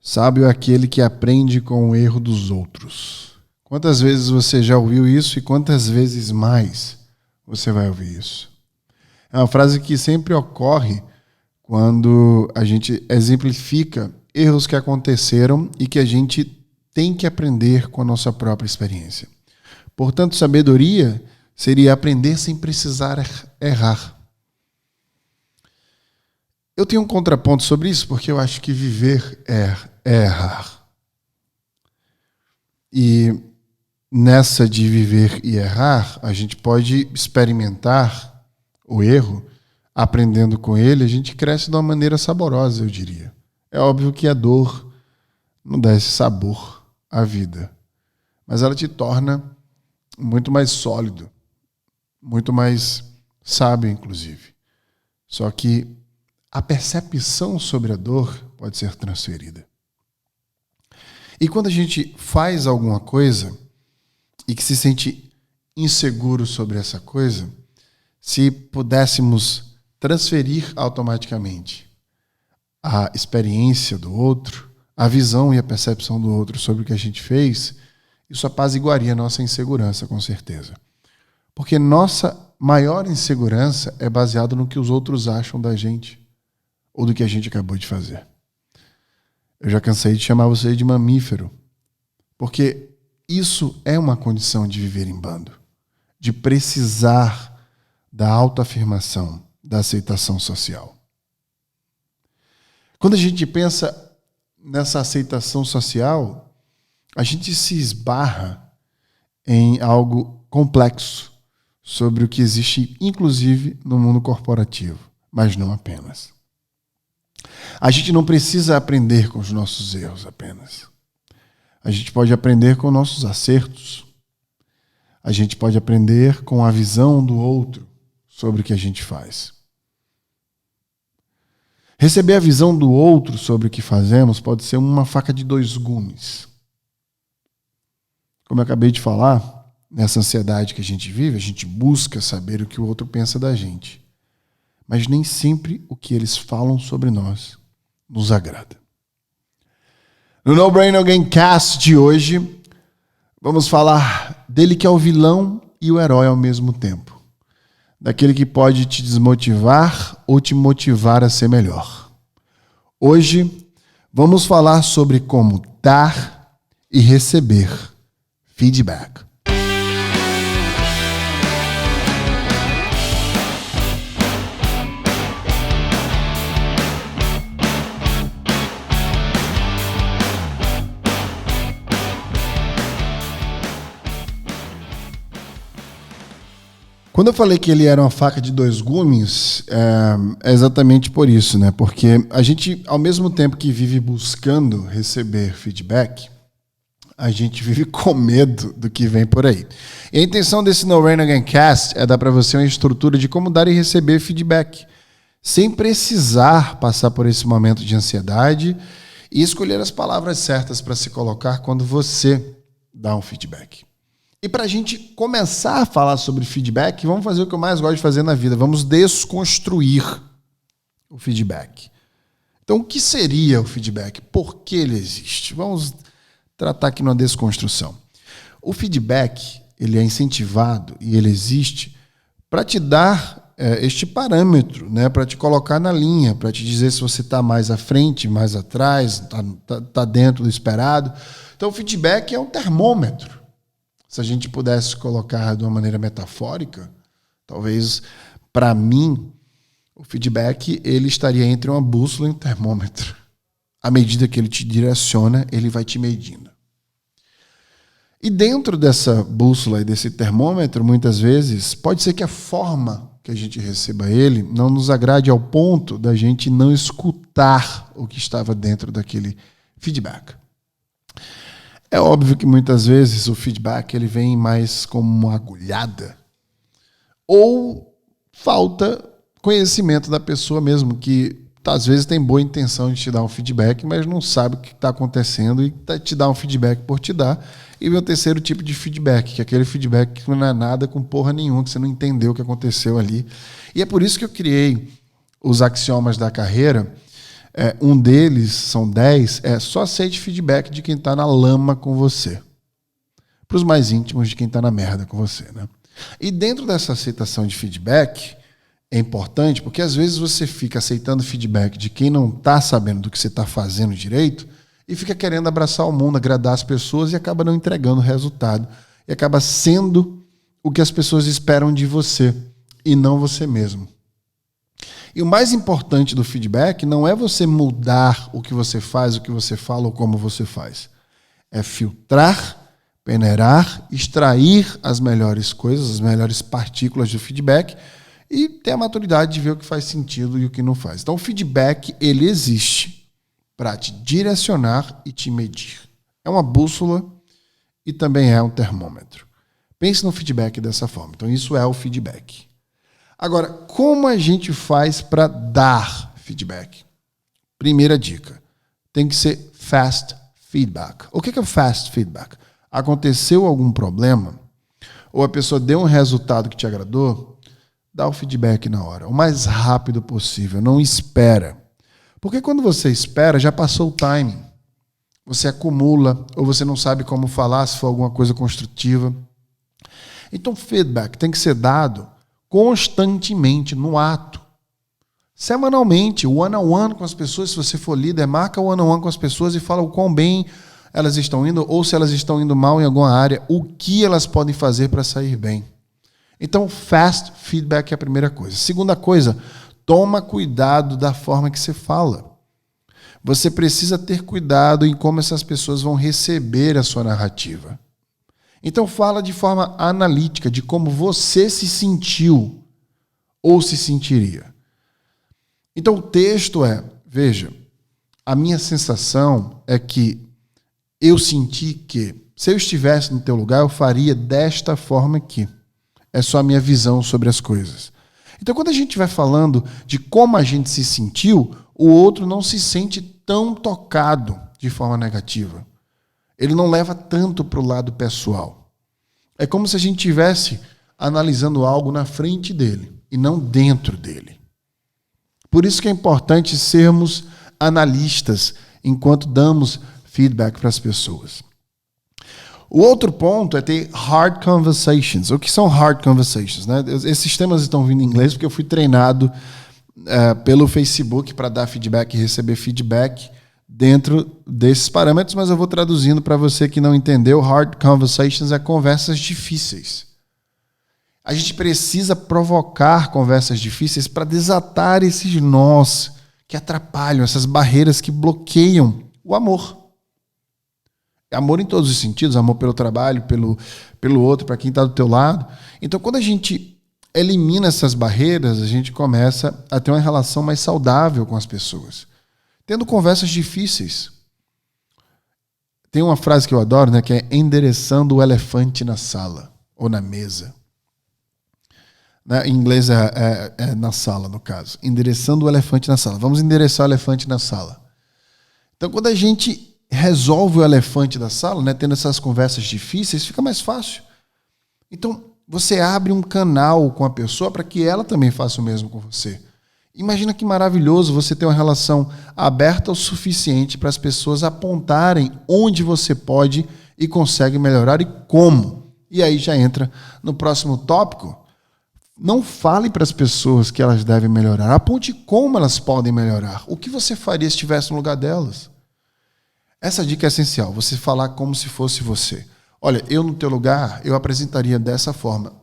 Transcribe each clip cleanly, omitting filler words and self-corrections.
Sábio é aquele que aprende com o erro dos outros. Quantas vezes você já ouviu isso e quantas vezes mais você vai ouvir isso? É uma frase que sempre ocorre quando a gente exemplifica erros que aconteceram e que a gente tem que aprender com a nossa própria experiência. Portanto, sabedoria seria aprender sem precisar errar. Eu tenho um contraponto sobre isso porque eu acho que viver é errar. E nessa de viver e errar, a gente pode experimentar o erro, aprendendo com ele, a gente cresce de uma maneira saborosa, eu diria. É óbvio que a dor não dá esse sabor à vida, mas ela te torna muito mais sólido, muito mais sábio, inclusive. Só que a percepção sobre a dor pode ser transferida. E quando a gente faz alguma coisa e que se sente inseguro sobre essa coisa, se pudéssemos transferir automaticamente a experiência do outro, a visão e a percepção do outro sobre o que a gente fez, isso apaziguaria a nossa insegurança, com certeza. Porque nossa maior insegurança é baseada no que os outros acham da gente ou do que a gente acabou de fazer. Eu já cansei de chamar você de mamífero, porque isso é uma condição de viver em bando, de precisar da autoafirmação, da aceitação social. Quando a gente pensa nessa aceitação social, a gente se esbarra em algo complexo sobre o que existe, inclusive, no mundo corporativo, mas não apenas. A gente não precisa aprender com os nossos erros apenas. A gente pode aprender com nossos acertos. A gente pode aprender com a visão do outro sobre o que a gente faz. Receber a visão do outro sobre o que fazemos pode ser uma faca de dois gumes. Como eu acabei de falar, nessa ansiedade que a gente vive, a gente busca saber o que o outro pensa da gente. Mas nem sempre o que eles falam sobre nós nos agrada. No No Brain No Game Cast de hoje, vamos falar dele que é o vilão e o herói ao mesmo tempo. Daquele que pode te desmotivar ou te motivar a ser melhor. Hoje, vamos falar sobre como dar e receber feedback. Quando eu falei que ele era uma faca de dois gumes, é exatamente por isso, né? Porque a gente, ao mesmo tempo que vive buscando receber feedback, a gente vive com medo do que vem por aí. E a intenção desse No Rain Again Cast é dar para você uma estrutura de como dar e receber feedback, sem precisar passar por esse momento de ansiedade e escolher as palavras certas para se colocar quando você dá um feedback. E para a gente começar a falar sobre feedback, vamos fazer o que eu mais gosto de fazer na vida. Vamos desconstruir o feedback. Então, o que seria o feedback? Por que ele existe? Vamos tratar aqui numa desconstrução. O feedback, ele é incentivado e ele existe para te dar este parâmetro, né? Para te colocar na linha, para te dizer se você está mais à frente, mais atrás, está dentro do esperado. Então, o feedback é um termômetro. Se a gente pudesse colocar de uma maneira metafórica, talvez, para mim, o feedback ele estaria entre uma bússola e um termômetro. À medida que ele te direciona, ele vai te medindo. E dentro dessa bússola e desse termômetro, muitas vezes, pode ser que a forma que a gente receba ele não nos agrade ao ponto da gente não escutar o que estava dentro daquele feedback. É óbvio que muitas vezes o feedback ele vem mais como uma agulhada ou falta conhecimento da pessoa mesmo, que às vezes tem boa intenção de te dar um feedback, mas não sabe o que está acontecendo e te dá um feedback por te dar. E vem o terceiro tipo de feedback, que é aquele feedback que não é nada com porra nenhuma, que você não entendeu o que aconteceu ali. E é por isso que eu criei os axiomas da carreira, Um deles, são 10, só aceite feedback de quem está na lama com você. Para os mais íntimos, de quem está na merda com você, né? E dentro dessa aceitação de feedback, é importante, porque às vezes você fica aceitando feedback de quem não está sabendo do que você está fazendo direito e fica querendo abraçar o mundo, agradar as pessoas e acaba não entregando o resultado. E acaba sendo o que as pessoas esperam de você e não você mesmo. E o mais importante do feedback não é você mudar o que você faz, o que você fala ou como você faz. É filtrar, peneirar, extrair as melhores coisas, as melhores partículas do feedback e ter a maturidade de ver o que faz sentido e o que não faz. Então o feedback, ele existe para te direcionar e te medir. É uma bússola e também é um termômetro. Pense no feedback dessa forma. Então isso é o feedback. Agora, como a gente faz para dar feedback? Primeira dica, tem que ser fast feedback. O que é o fast feedback? Aconteceu algum problema, ou a pessoa deu um resultado que te agradou, dá o feedback na hora, o mais rápido possível, não espera. Porque quando você espera, já passou o timing. Você acumula, ou você não sabe como falar, se for alguma coisa construtiva. Então, feedback tem que ser dado constantemente, no ato. Semanalmente, one-on-one com as pessoas. Se você for líder, marca one-on-one com as pessoas e fala o quão bem elas estão indo, ou se elas estão indo mal em alguma área, o que elas podem fazer para sair bem. Então, fast feedback é a primeira coisa. Segunda coisa, toma cuidado da forma que você fala. Você precisa ter cuidado em como essas pessoas vão receber a sua narrativa. Então fala de forma analítica, de como você se sentiu ou se sentiria. Então o texto veja, a minha sensação é que eu senti que, se eu estivesse no teu lugar, eu faria desta forma aqui. É só a minha visão sobre as coisas. Então quando a gente vai falando de como a gente se sentiu, o outro não se sente tão tocado de forma negativa. Ele não leva tanto para o lado pessoal. É como se a gente estivesse analisando algo na frente dele e não dentro dele. Por isso que é importante sermos analistas enquanto damos feedback para as pessoas. O outro ponto é ter hard conversations. O que são hard conversations, né? Esses temas estão vindo em inglês porque eu fui treinado pelo Facebook para dar feedback e receber feedback dentro desses parâmetros, mas eu vou traduzindo para você que não entendeu. Hard conversations é conversas difíceis. A gente precisa provocar conversas difíceis para desatar esses nós que atrapalham, essas barreiras que bloqueiam o amor. Amor em todos os sentidos, amor pelo trabalho, pelo outro, para quem está do teu lado. Então, quando a gente elimina essas barreiras, a gente começa a ter uma relação mais saudável com as pessoas. Tendo conversas difíceis. Tem uma frase que eu adoro, né, que é endereçando o elefante na sala ou na mesa. Né? Em inglês é na sala, no caso. Endereçando o elefante na sala. Vamos endereçar o elefante na sala. Então, quando a gente resolve o elefante da sala, né, tendo essas conversas difíceis, fica mais fácil. Então, você abre um canal com a pessoa para que ela também faça o mesmo com você. Imagina que maravilhoso você ter uma relação aberta o suficiente para as pessoas apontarem onde você pode e consegue melhorar e como. E aí já entra no próximo tópico. Não fale para as pessoas que elas devem melhorar. Aponte como elas podem melhorar. O que você faria se estivesse no lugar delas? Essa dica é essencial. Você falar como se fosse você. Olha, eu no teu lugar, eu apresentaria dessa forma,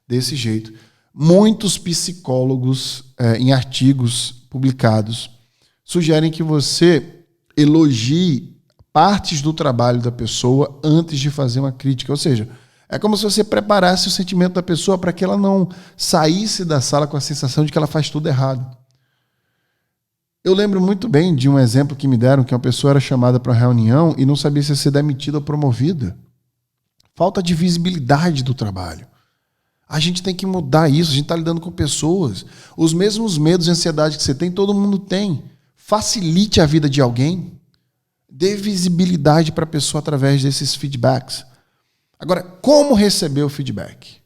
desse jeito. Muitos psicólogos, em artigos publicados, sugerem que você elogie partes do trabalho da pessoa antes de fazer uma crítica. Ou seja, é como se você preparasse o sentimento da pessoa para que ela não saísse da sala com a sensação de que ela faz tudo errado. Eu lembro muito bem de um exemplo que me deram, que uma pessoa era chamada para uma reunião e não sabia se ia ser demitida ou promovida. Falta de visibilidade do trabalho. A gente tem que mudar isso, a gente está lidando com pessoas. Os mesmos medos e ansiedade que você tem, todo mundo tem. Facilite a vida de alguém. Dê visibilidade para a pessoa através desses feedbacks. Agora, como receber o feedback?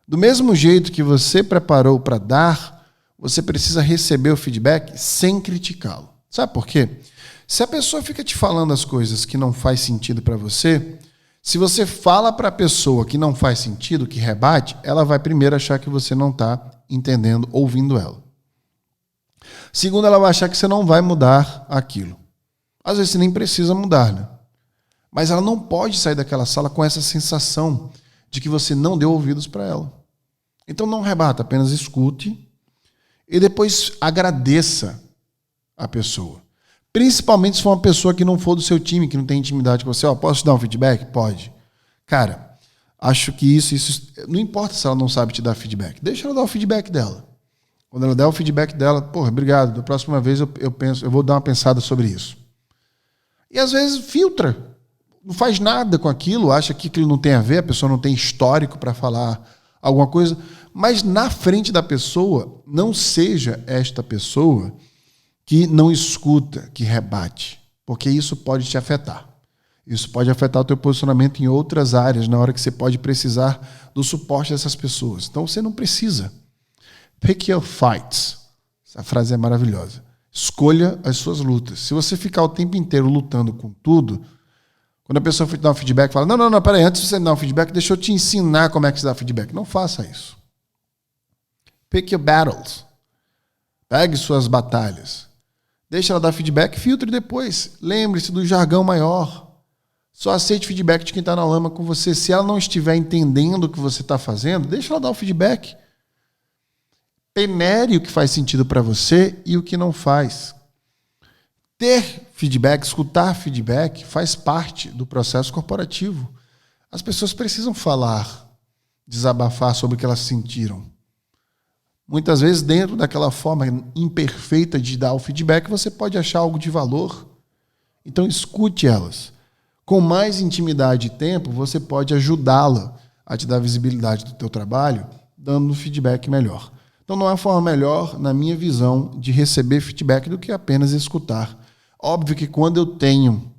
Do mesmo jeito que você preparou para dar, você precisa receber o feedback sem criticá-lo. Sabe por quê? Se a pessoa fica te falando as coisas que não faz sentido para você, se você fala para a pessoa que não faz sentido, que rebate, ela vai primeiro achar que você não está entendendo, ouvindo ela. Segundo, ela vai achar que você não vai mudar aquilo. Às vezes você nem precisa mudar, né? Mas ela não pode sair daquela sala com essa sensação de que você não deu ouvidos para ela. Então não rebata, apenas escute e depois agradeça a pessoa. Principalmente se for uma pessoa que não for do seu time, que não tem intimidade com você. Posso te dar um feedback? Pode. Cara, acho que isso... Não importa se ela não sabe te dar feedback. Deixa ela dar o feedback dela. Quando ela der o feedback dela, obrigado, da próxima vez eu vou dar uma pensada sobre isso. E às vezes filtra. Não faz nada com aquilo, acha que aquilo não tem a ver, a pessoa não tem histórico para falar alguma coisa. Mas na frente da pessoa, não seja esta pessoa que não escuta, que rebate, porque isso pode te afetar. Isso pode afetar o teu posicionamento em outras áreas, na hora que você pode precisar do suporte dessas pessoas. Então você não precisa. Pick your fights. Essa frase é maravilhosa. Escolha as suas lutas. Se você ficar o tempo inteiro lutando com tudo, quando a pessoa dá um feedback, fala, não, peraí, antes de você me dar um feedback, deixa eu te ensinar como é que se dá feedback. Não faça isso. Pick your battles. Pegue suas batalhas. Deixa ela dar feedback, filtre depois. Lembre-se do jargão maior. Só aceite feedback de quem está na lama com você. Se ela não estiver entendendo o que você está fazendo, deixa ela dar o feedback. Penere o que faz sentido para você e o que não faz. Ter feedback, escutar feedback, faz parte do processo corporativo. As pessoas precisam falar, desabafar sobre o que elas sentiram. Muitas vezes, dentro daquela forma imperfeita de dar o feedback, você pode achar algo de valor. Então, escute elas. Com mais intimidade e tempo, você pode ajudá-la a te dar visibilidade do teu trabalho, dando um feedback melhor. Então, não há forma melhor, na minha visão, de receber feedback do que apenas escutar. Óbvio que quando eu tenho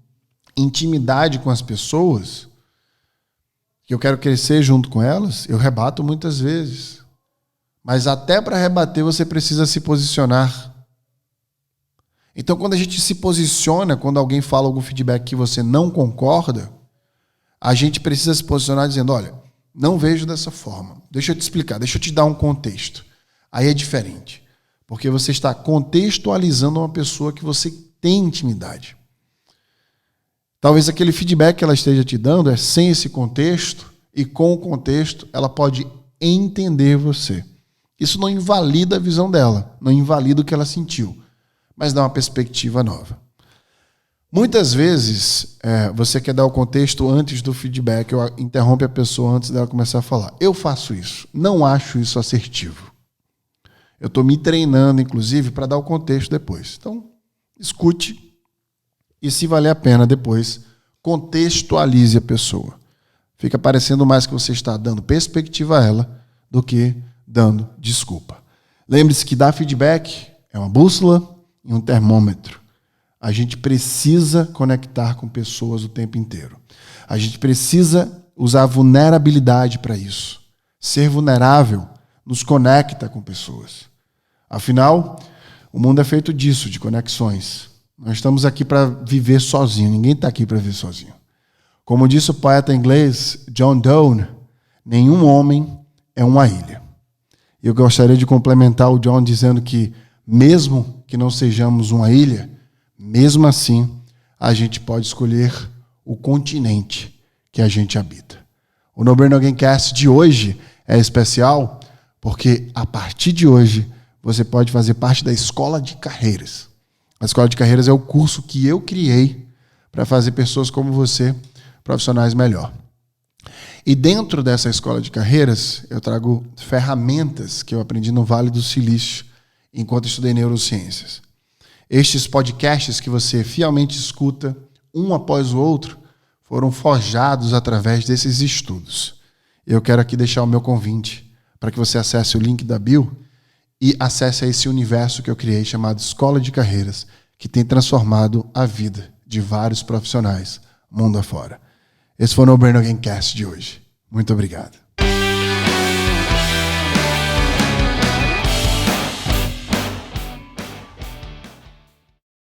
intimidade com as pessoas, que eu quero crescer junto com elas, eu rebato muitas vezes. Mas até para rebater você precisa se posicionar. Então, quando a gente se posiciona, quando alguém fala algum feedback que você não concorda, a gente precisa se posicionar dizendo, olha, não vejo dessa forma. Deixa eu te explicar, deixa eu te dar um contexto. Aí é diferente, porque você está contextualizando uma pessoa que você tem intimidade. Talvez aquele feedback que ela esteja te dando é sem esse contexto, e com o contexto ela pode entender você. Isso não invalida a visão dela, não invalida o que ela sentiu, mas dá uma perspectiva nova. Muitas vezes, você quer dar o contexto antes do feedback, ou interrompe a pessoa antes dela começar a falar. Eu faço isso, não acho isso assertivo. Eu estou me treinando, inclusive, para dar o contexto depois. Então, escute e, se valer a pena, depois, contextualize a pessoa. Fica parecendo mais que você está dando perspectiva a ela do que dando desculpa. Lembre-se que dar feedback é uma bússola e um termômetro. A gente precisa conectar com pessoas o tempo inteiro. A gente precisa usar a vulnerabilidade para isso. Ser vulnerável nos conecta com pessoas. Afinal, o mundo é feito disso, de conexões. Nós estamos aqui para viver sozinho. Ninguém está aqui para viver sozinho. Como disse o poeta inglês John Donne, nenhum homem é uma ilha. Eu gostaria de complementar o John dizendo que, mesmo que não sejamos uma ilha, mesmo assim, a gente pode escolher o continente que a gente habita. O No Brainer Again Cast de hoje é especial porque, a partir de hoje, você pode fazer parte da Escola de Carreiras. A Escola de Carreiras é o curso que eu criei para fazer pessoas como você profissionais melhor. E dentro dessa Escola de Carreiras, eu trago ferramentas que eu aprendi no Vale do Silício enquanto estudei neurociências. Estes podcasts que você fielmente escuta, um após o outro, foram forjados através desses estudos. Eu quero aqui deixar o meu convite para que você acesse o link da bio e acesse a esse universo que eu criei chamado Escola de Carreiras, que tem transformado a vida de vários profissionais mundo afora. Esse foi o No Brainer Again Cast de hoje. Muito obrigado.